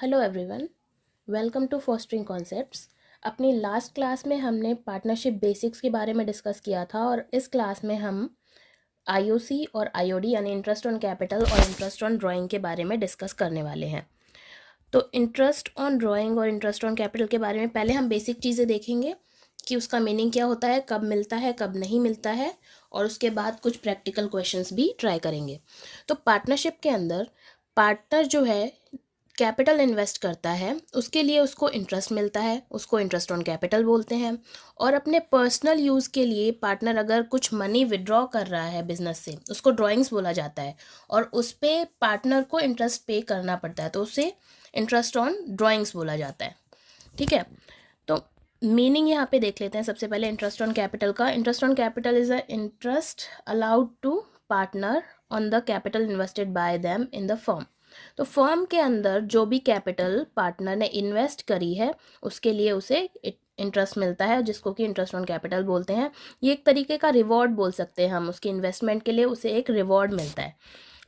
Hello everyone, welcome to fostering concepts. अपनी last class में हमने पार्टनरशिप बेसिक्स के बारे में डिस्कस किया था और इस क्लास में हम आईओसी और आईओडी यानी इंटरेस्ट ऑन कैपिटल और इंटरेस्ट ऑन ड्राइंग के बारे में डिस्कस करने वाले हैं। तो इंटरेस्ट ऑन ड्राइंग और इंटरेस्ट ऑन कैपिटल के बारे में पहले हम बेसिक चीज़ें देखेंगे कि उसका मीनिंग क्या होता है, कब मिलता है, कब नहीं मिलता है, और उसके बाद कुछ प्रैक्टिकल क्वेश्चंस भी ट्राई करेंगे। तो पार्टनरशिप के अंदर पार्टनर जो है कैपिटल इन्वेस्ट करता है, उसके लिए उसको इंटरेस्ट मिलता है, उसको इंटरेस्ट ऑन कैपिटल बोलते हैं। और अपने पर्सनल यूज़ के लिए पार्टनर अगर कुछ मनी विड्रॉ कर रहा है बिजनेस से, उसको ड्राइंग्स बोला जाता है और उस पर पार्टनर को इंटरेस्ट पे करना पड़ता है, तो उसे इंटरेस्ट ऑन ड्राइंग्स बोला जाता है। ठीक है, तो मीनिंग यहाँ पे देख लेते हैं। सबसे पहले इंटरेस्ट ऑन कैपिटल का। Interest on capital is a interest allowed to partner on the capital invested by them in the firm. तो फर्म के अंदर जो भी कैपिटल पार्टनर ने इन्वेस्ट करी है उसके लिए उसे इंटरेस्ट मिलता है, जिसको कि इंटरेस्ट ऑन कैपिटल बोलते हैं। ये एक तरीके का रिवॉर्ड बोल सकते हैं हम, उसकी इन्वेस्टमेंट के लिए उसे एक रिवॉर्ड मिलता है।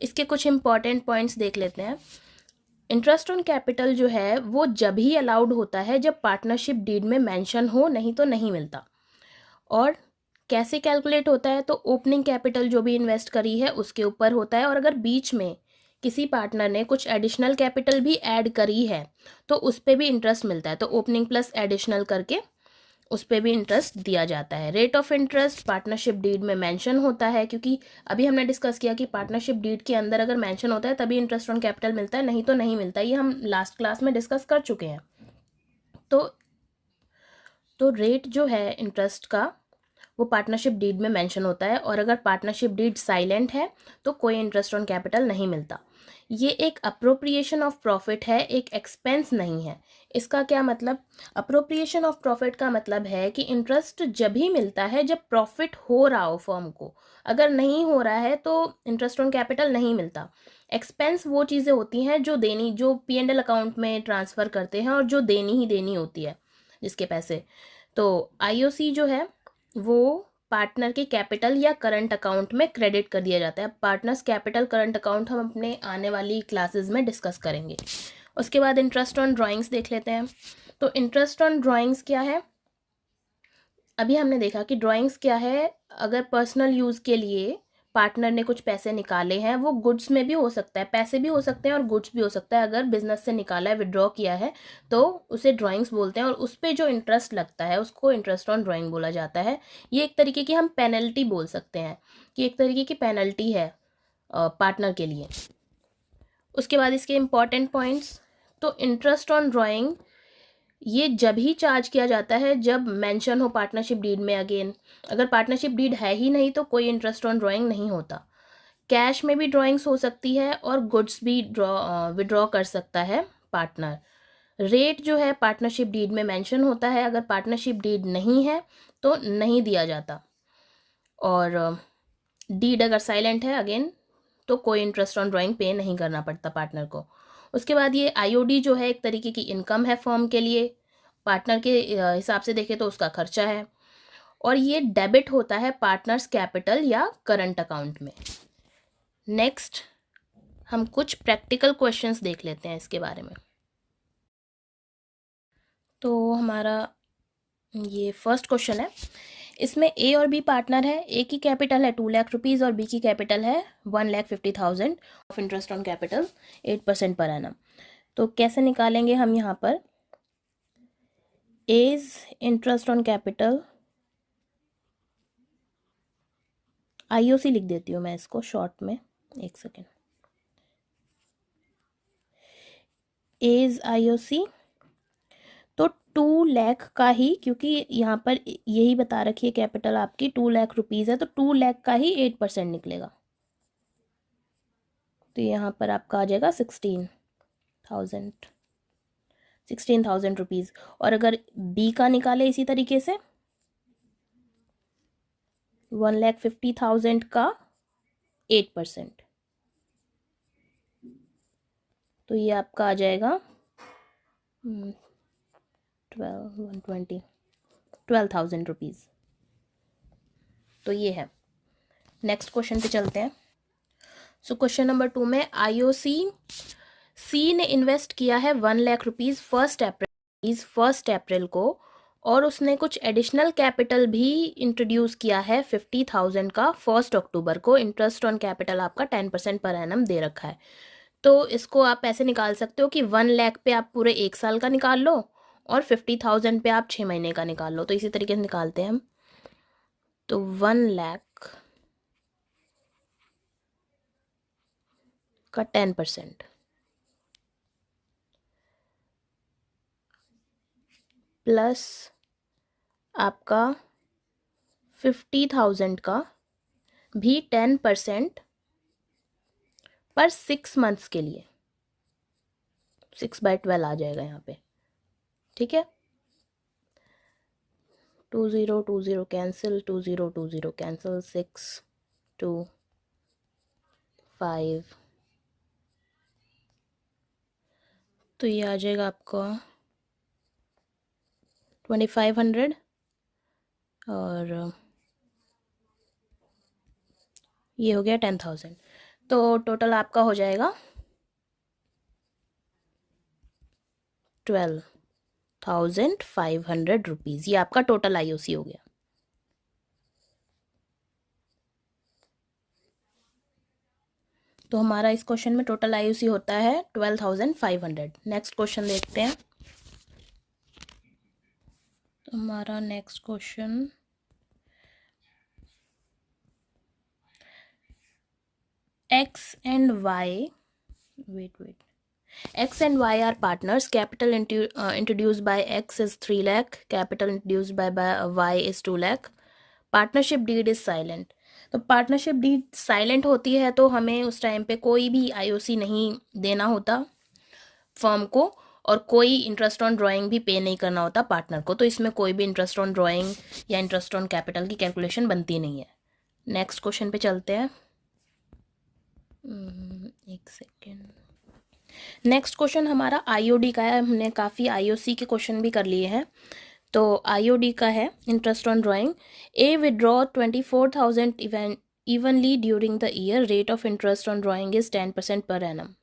इसके कुछ इंपॉर्टेंट पॉइंट्स देख लेते हैं। इंटरेस्ट ऑन कैपिटल जो है वो जब ही अलाउड होता है जब पार्टनरशिप डीड में मेंशन हो, नहीं तो नहीं मिलता। और कैसे कैलकुलेट होता है, तो ओपनिंग कैपिटल जो भी इन्वेस्ट करी है उसके ऊपर होता है, और अगर बीच में किसी पार्टनर ने कुछ एडिशनल कैपिटल भी ऐड करी है तो उस पर भी इंटरेस्ट मिलता है। तो ओपनिंग प्लस एडिशनल करके उस पर भी इंटरेस्ट दिया जाता है। Rate of interest partnership deed में मेंशन होता है, क्योंकि अभी हमने डिस्कस किया कि पार्टनरशिप डीड के अंदर अगर मेंशन होता है तभी इंटरेस्ट ऑन कैपिटल मिलता है, नहीं तो नहीं मिलता। ये हम लास्ट क्लास में डिस्कस कर चुके हैं। तो रेट जो है इंटरेस्ट का वो पार्टनरशिप डीड में मेंशन होता है, और अगर पार्टनरशिप डीड साइलेंट है तो कोई इंटरेस्ट ऑन कैपिटल नहीं मिलता। ये एक अप्रोप्रिएशन ऑफ प्रॉफिट है, एक एक्सपेंस नहीं है। इसका क्या मतलब? अप्रोप्रिएशन ऑफ प्रॉफिट का मतलब है कि इंटरेस्ट जब ही मिलता है जब प्रॉफिट हो रहा हो फर्म को, अगर नहीं हो रहा है तो इंटरेस्ट ऑन कैपिटल नहीं मिलता। एक्सपेंस वो चीज़ें होती हैं जो P&L अकाउंट में ट्रांसफ़र करते हैं और जो देनी ही देनी होती है, जिसके पैसे। तो आईओसी जो है वो पार्टनर के कैपिटल या करंट अकाउंट में क्रेडिट कर दिया जाता है। पार्टनर्स कैपिटल करंट अकाउंट हम अपने आने वाली क्लासेस में डिस्कस करेंगे। उसके बाद इंटरेस्ट ऑन ड्राइंग्स देख लेते हैं। तो इंटरेस्ट ऑन ड्राइंग्स क्या है? अभी हमने देखा कि ड्राइंग्स क्या है, अगर पर्सनल यूज़ के लिए पार्टनर ने कुछ पैसे निकाले हैं, वो गुड्स में भी हो सकता है, पैसे भी हो सकते हैं और गुड्स भी हो सकता है। अगर बिजनेस से निकाला है, विड्रॉ किया है, तो उसे ड्राइंग्स बोलते हैं और उस पर जो इंटरेस्ट लगता है उसको इंटरेस्ट ऑन ड्राइंग बोला जाता है। ये एक तरीके की हम पेनल्टी बोल सकते हैं कि एक तरीके की पेनल्टी है पार्टनर के लिए। उसके बाद इसके इम्पॉर्टेंट पॉइंट्स। तो इंटरेस्ट ऑन ड्राइंग ये जब ही चार्ज किया जाता है जब मेंशन हो पार्टनरशिप डीड में। अगेन, अगर पार्टनरशिप डीड है ही नहीं तो कोई इंटरेस्ट ऑन ड्राइंग नहीं होता। कैश में भी ड्राइंग्स हो सकती है और गुड्स भी विड्रॉ कर सकता है पार्टनर। रेट जो है पार्टनरशिप डीड में मेंशन होता है, अगर पार्टनरशिप डीड नहीं है तो नहीं दिया जाता। और डीड अगर साइलेंट है अगेन तो कोई इंटरेस्ट ऑन ड्राइंग पे नहीं करना पड़ता पार्टनर को। उसके बाद ये आईओडी जो है एक तरीके की इनकम है फर्म के लिए, पार्टनर के हिसाब से देखें तो उसका खर्चा है, और ये डेबिट होता है पार्टनर्स कैपिटल या करंट अकाउंट में। नेक्स्ट हम कुछ प्रैक्टिकल क्वेश्चंस देख लेते हैं इसके बारे में। तो हमारा ये फर्स्ट क्वेश्चन है, इसमें ए और बी पार्टनर है। ए की कैपिटल है 2 लाख रुपीज़ और बी की कैपिटल है 1,50,000 of interest on capital 8% per annum. तो कैसे निकालेंगे हम यहाँ पर? As interest on capital, IOC लिख देती हूँ मैं इसको शॉर्ट में, एक सेकेंड। एज आईओसी तो 2 लाख का ही, क्योंकि यहाँ पर यही बता रखी है कैपिटल आपकी 2 लाख रुपीज़ है, तो 2 लाख का ही 8% निकलेगा। तो यहाँ पर आपका आ जाएगा 16,000 रुपीज़। और अगर बी का निकाले इसी तरीके से 1,50,000 का 8%, तो ये आपका आ जाएगा 12,000 रुपीज़। तो ये है। नेक्स्ट क्वेश्चन पे चलते हैं। सो क्वेश्चन नंबर 2 में आईओसी सी ने इन्वेस्ट किया है 1 लाख रुपीज़ फर्स्ट अप्रैल को, और उसने कुछ एडिशनल कैपिटल भी इंट्रोड्यूस किया है 50,000 का 1 अक्टूबर को। इंटरेस्ट ऑन कैपिटल आपका 10% पर एनम दे रखा है। तो इसको आप ऐसे निकाल सकते हो कि 1 लाख पे आप पूरे 1 साल का निकाल लो और 50,000 पे आप 6 महीने का निकाल लो। तो इसी तरीके से निकालते हैं हम। तो 1 लाख का 10% प्लस आपका 50,000 का भी 10% पर 6 मंथ्स के लिए 6/12 आ जाएगा यहाँ पे। ठीक है, 2020 कैंसिल, 2020 कैंसिल, 6 2 5, तो ये आ जाएगा आपका 2500 और ये हो गया 10,000। तो टोटल आपका हो जाएगा 12,500 रुपीज़। ये आपका टोटल आईओसी हो गया। तो हमारा इस क्वेश्चन में टोटल आईओसी होता है 12,500। नेक्स्ट क्वेश्चन देखते हैं। तो हमारा next question, X and Y, wait. X and Y are partners. Capital introduced by X is 3 lakh. Capital introduced by Y is 2 lakh. Partnership deed is silent. तो partnership deed silent होती है तो हमें उस टाइम पे कोई भी IOC नहीं देना होता फर्म को, और कोई इंटरेस्ट ऑन ड्राइंग भी पे नहीं करना होता पार्टनर को। तो इसमें कोई भी इंटरेस्ट ऑन ड्राइंग या इंटरेस्ट ऑन कैपिटल की कैलकुलेशन बनती नहीं है। नेक्स्ट क्वेश्चन पे चलते हैं। एक सेकेंड। नेक्स्ट क्वेश्चन हमारा आईओडी का है। हमने काफ़ी आईओसी के क्वेश्चन भी कर लिए हैं। तो आईओडी का है interest on drawing. A withdraw 24,000 evenly during the year. Rate of interest on drawing is 10% per annum.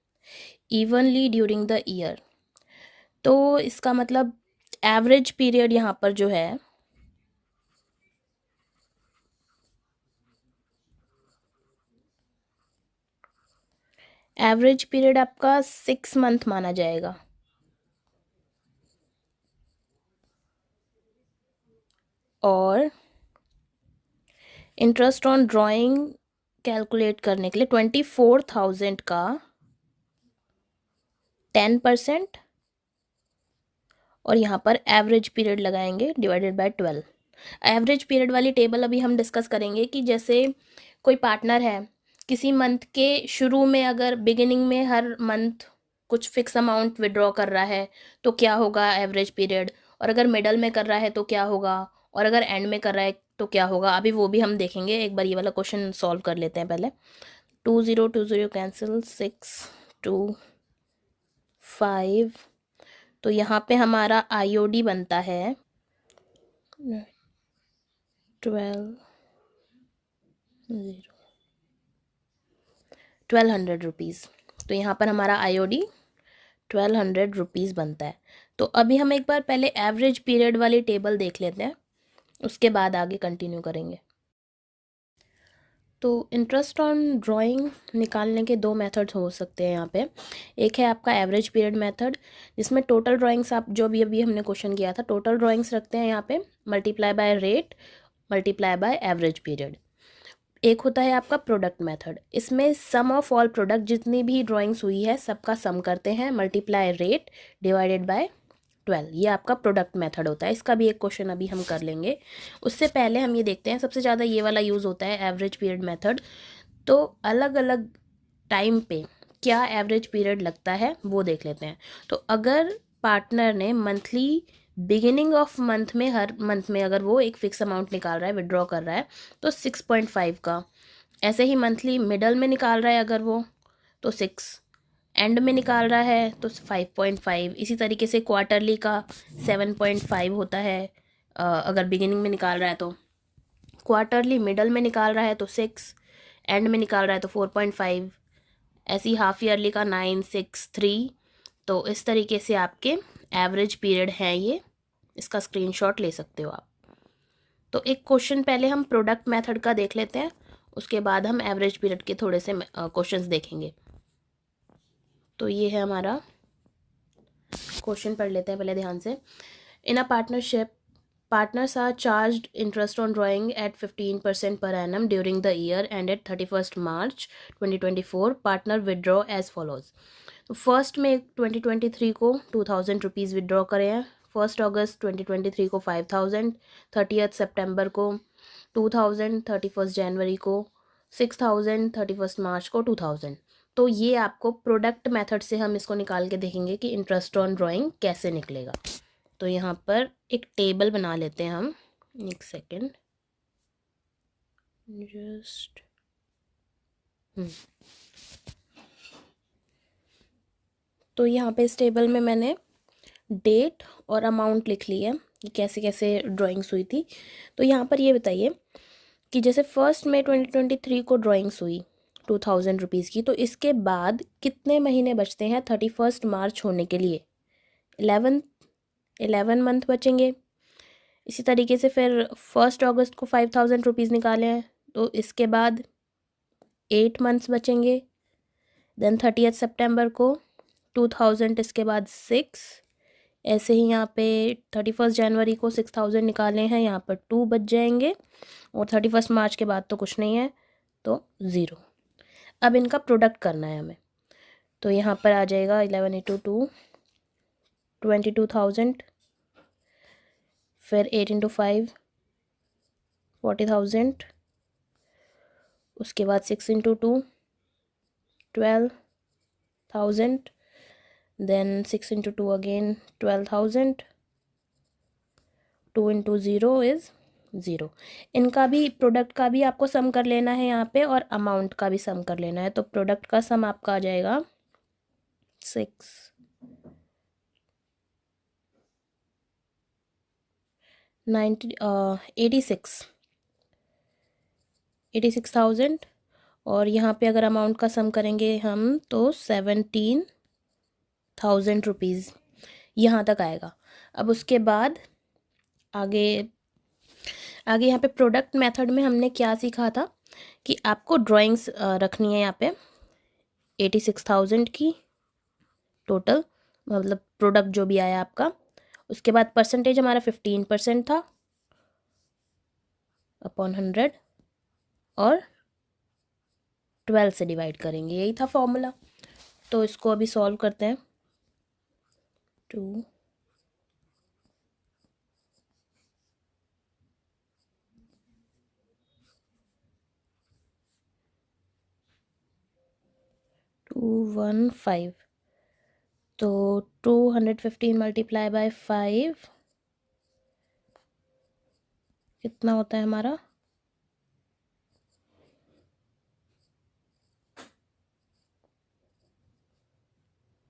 Evenly during the year, तो इसका मतलब एवरेज पीरियड यहाँ पर जो है एवरेज पीरियड आपका 6 मंथ माना जाएगा। और इंटरेस्ट ऑन ड्राइंग कैलकुलेट करने के लिए 24,000 का 10% और यहाँ पर एवरेज पीरियड लगाएंगे डिवाइडेड बाय 12। एवरेज पीरियड वाली टेबल अभी हम डिस्कस करेंगे कि जैसे कोई पार्टनर है, किसी मंथ के शुरू में अगर बिगिनिंग में हर मंथ कुछ फिक्स अमाउंट विड्रॉ कर रहा है तो क्या होगा एवरेज पीरियड, और अगर मिडल में कर रहा है तो क्या होगा, और अगर एंड में कर रहा है तो क्या होगा। अभी वो भी हम देखेंगे। एक बार ये वाला क्वेश्चन सॉल्व कर लेते हैं पहले। 2020 कैंसिल, 6 2 5, तो यहाँ पे हमारा आईओडी बनता है 1200 रुपीज़। तो यहाँ पर हमारा आईओडी 1200 रुपीज़ बनता है। तो अभी हम एक बार पहले एवरेज पीरियड वाली टेबल देख लेते हैं, उसके बाद आगे कंटिन्यू करेंगे। तो इंटरेस्ट ऑन ड्राइंग निकालने के 2 मेथड्स हो सकते हैं यहाँ पे। एक है आपका एवरेज पीरियड मेथड, जिसमें टोटल ड्राइंग्स आप जो भी अभी हमने क्वेश्चन किया था टोटल ड्राइंग्स रखते हैं यहाँ पे, multiply by rate multiply by average period. एक होता है आपका प्रोडक्ट मेथड, इसमें सम ऑफ ऑल प्रोडक्ट जितनी भी ड्राइंग्स हुई है सबका सम करते हैं, मल्टीप्लाई रेट डिवाइडेड बाय 12। ये आपका प्रोडक्ट मेथड होता है। इसका भी एक क्वेश्चन अभी हम कर लेंगे। उससे पहले हम ये देखते हैं, सबसे ज़्यादा ये वाला यूज़ होता है एवरेज पीरियड मेथड। तो अलग अलग टाइम पे क्या एवरेज पीरियड लगता है वो देख लेते हैं। तो अगर पार्टनर ने मंथली बिगिनिंग ऑफ मंथ में हर मंथ में अगर वो एक फिक्स अमाउंट निकाल रहा है, विड्रॉ कर रहा है, तो 6.5 का। ऐसे ही मंथली मिडल में निकाल रहा है अगर वो, तो 6। एंड में निकाल रहा है तो 5.5। इसी तरीके से क्वार्टरली का 7.5 होता है अगर बिगिनिंग में निकाल रहा है तो। क्वार्टरली मिडल में निकाल रहा है तो 6, एंड में निकाल रहा है तो 4.5, ऐसी हाफ ईयरली का 963। तो इस तरीके से आपके एवरेज पीरियड हैं ये, इसका स्क्रीनशॉट ले सकते हो आप। तो एक क्वेश्चन पहले हम प्रोडक्ट मेथड का देख लेते हैं, उसके बाद हम एवरेज पीरियड के थोड़े से क्वेश्चंस देखेंगे। तो ये है हमारा क्वेश्चन, पढ़ लेते हैं पहले ध्यान से। In a partnership, partners are charged interest on drawing at 15% per annum during the year ended 31st March 2024. Partner withdraw as follows. तो फर्स्ट में 2023 को 2000 रुपीज़ विड्रॉ करे हैं, 1 अगस्त 2023 को 5000, 30 सितंबर को 2000, 31 जनवरी को 6000, 31 मार्च को 2000। तो ये आपको प्रोडक्ट मेथड से हम इसको निकाल के देखेंगे कि इंटरेस्ट ऑन ड्राइंग कैसे निकलेगा। तो यहाँ पर एक टेबल बना लेते हैं हम, एक सेकेंड जस्ट। तो यहाँ पे इस टेबल में मैंने डेट और अमाउंट लिख ली है कि कैसे कैसे ड्राइंग्स हुई थी। तो यहाँ पर ये बताइए कि जैसे 1 मई 2023 को ड्राइंग्स हुई 2000 रुपीज़ की, तो इसके बाद कितने महीने बचते हैं 31 मार्च होने के लिए? 11 मंथ बचेंगे। इसी तरीके से फिर 1 अगस्त को 5000 रुपीज़ निकाले हैं, तो इसके बाद 8 मंथ्स बचेंगे। देन 30 सितंबर को 2000, इसके बाद 6। ऐसे ही यहाँ पे 31 जनवरी को 6000 निकाले हैं, यहाँ पर 2 बच जाएंगे। और 31 मार्च के बाद तो कुछ नहीं है, तो 0। अब इनका प्रोडक्ट करना है हमें, तो यहाँ पर आ जाएगा 11 इंटू 2 22,000, फिर 8 इंटू 5 40,000, उसके बाद 6 into 2 12,000, then 6 into 2 again 12,000, 2 into 0 is 0। इनका भी प्रोडक्ट का भी आपको सम कर लेना है यहाँ पे, और अमाउंट का भी सम कर लेना है। तो प्रोडक्ट का सम आपका आ जाएगा 86,000, और यहाँ पे अगर अमाउंट का सम करेंगे हम तो 17,000 रुपीज़ यहाँ तक आएगा। अब उसके बाद आगे यहाँ पे प्रोडक्ट मेथड में हमने क्या सीखा था कि आपको ड्राइंग्स रखनी है यहाँ पे 86,000 की टोटल, मतलब प्रोडक्ट जो भी आया आपका। उसके बाद परसेंटेज हमारा 15% था अपॉन 100, और 12 से डिवाइड करेंगे, यही था फॉर्मूला। तो इसको अभी सॉल्व करते हैं। 2 215, तो 215 मल्टीप्लाई बाय 5 कितना होता है हमारा?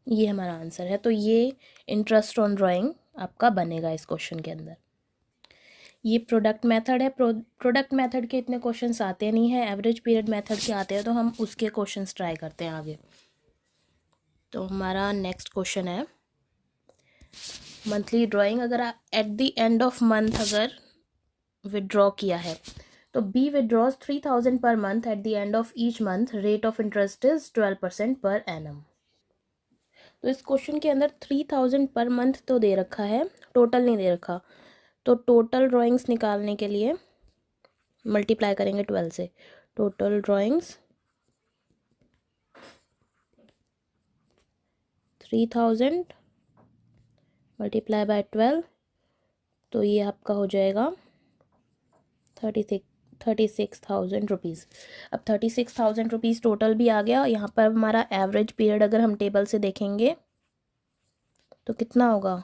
ये हमारा आंसर है। तो ये इंटरेस्ट ऑन ड्राइंग आपका बनेगा इस क्वेश्चन के अंदर। ये प्रोडक्ट मेथड है। प्रोडक्ट मेथड के इतने क्वेश्चंस आते नहीं हैं, एवरेज पीरियड मेथड के आते हैं, तो हम उसके क्वेश्चंस ट्राई करते हैं आगे। तो हमारा नेक्स्ट क्वेश्चन है मंथली ड्राइंग। अगर at the end of month अगर विड्रॉ किया है, तो B withdraws 3000 per month at the end of each month, rate of interest is 12% per annum. तो इस क्वेश्चन के अंदर 3000 पर मंथ तो दे रखा है, टोटल नहीं दे रखा। तो टोटल ड्राइंग्स निकालने के लिए मल्टीप्लाई करेंगे 12 से। टोटल ड्राइंग्स 3000 मल्टीप्लाई बाय 12, तो ये आपका हो जाएगा 36,000 रुपीज़। अब 36,000 रुपीज़ टोटल भी आ गया। यहाँ पर हमारा एवरेज पीरियड अगर हम टेबल से देखेंगे तो कितना होगा?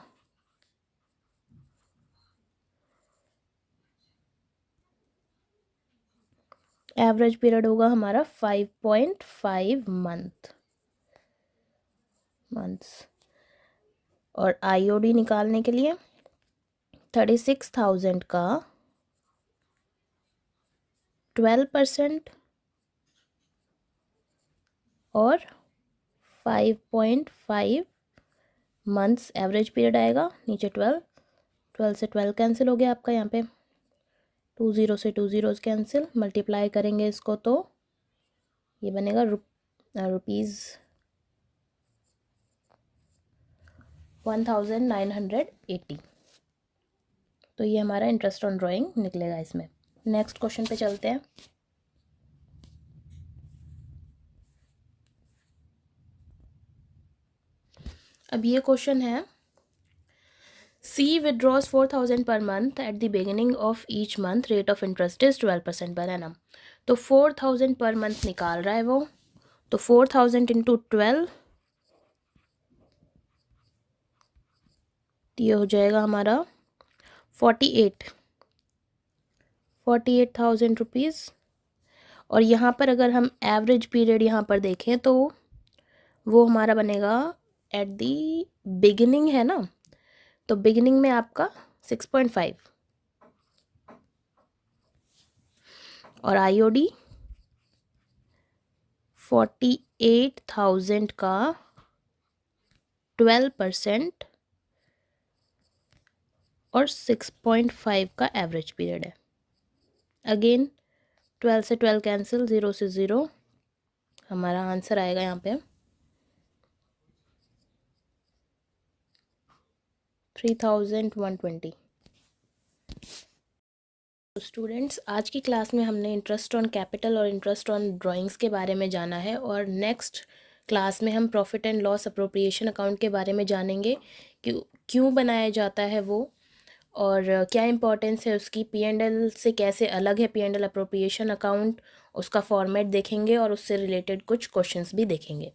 एवरेज पीरियड होगा हमारा 5.5 मंथ्स। और आईओडी निकालने के लिए 36,000 का 12% और 5.5 मंथ्स एवरेज पीरियड आएगा, नीचे 12 से 12 कैंसिल हो गया आपका यहाँ पे, 2 0 से 2 ज़ीरोज़ कैंसिल, मल्टीप्लाई करेंगे इसको तो ये बनेगा रुपीज़ 1980। तो ये हमारा इंटरेस्ट ऑन ड्राइंग निकलेगा इसमें। नेक्स्ट क्वेश्चन पे चलते हैं। अब ये क्वेश्चन है, C withdraws 4,000 per month at the beginning of each month, rate of interest is 12% per annum। तो 4,000 पर मंथ निकाल रहा है वो, तो 4,000 इंटू 12 ये हो जाएगा हमारा 48,000 रुपीज़। और यहाँ पर अगर हम एवरेज पीरियड यहाँ पर देखें तो वो हमारा बनेगा एट दी बिगिनिंग है ना, तो बिगिनिंग में आपका 6.5 और IOD 48,000 का 12% और 6.5 का एवरेज पीरियड है। अगेन 12 से 12 कैंसिल, 0 से 0, हमारा आंसर आएगा यहाँ पे 3,120। स्टूडेंट्स, आज की क्लास में हमने इंटरेस्ट ऑन कैपिटल और इंटरेस्ट ऑन ड्राइंग्स के बारे में जाना है, और नेक्स्ट क्लास में हम profit and loss appropriation account के बारे में जानेंगे कि क्यों बनाया जाता है वो, और क्या इंपॉर्टेंस है उसकी, P&L से कैसे अलग है P&L अप्रोप्रिएशन अकाउंट, उसका फॉर्मेट देखेंगे और उससे रिलेटेड कुछ क्वेश्चंस भी देखेंगे।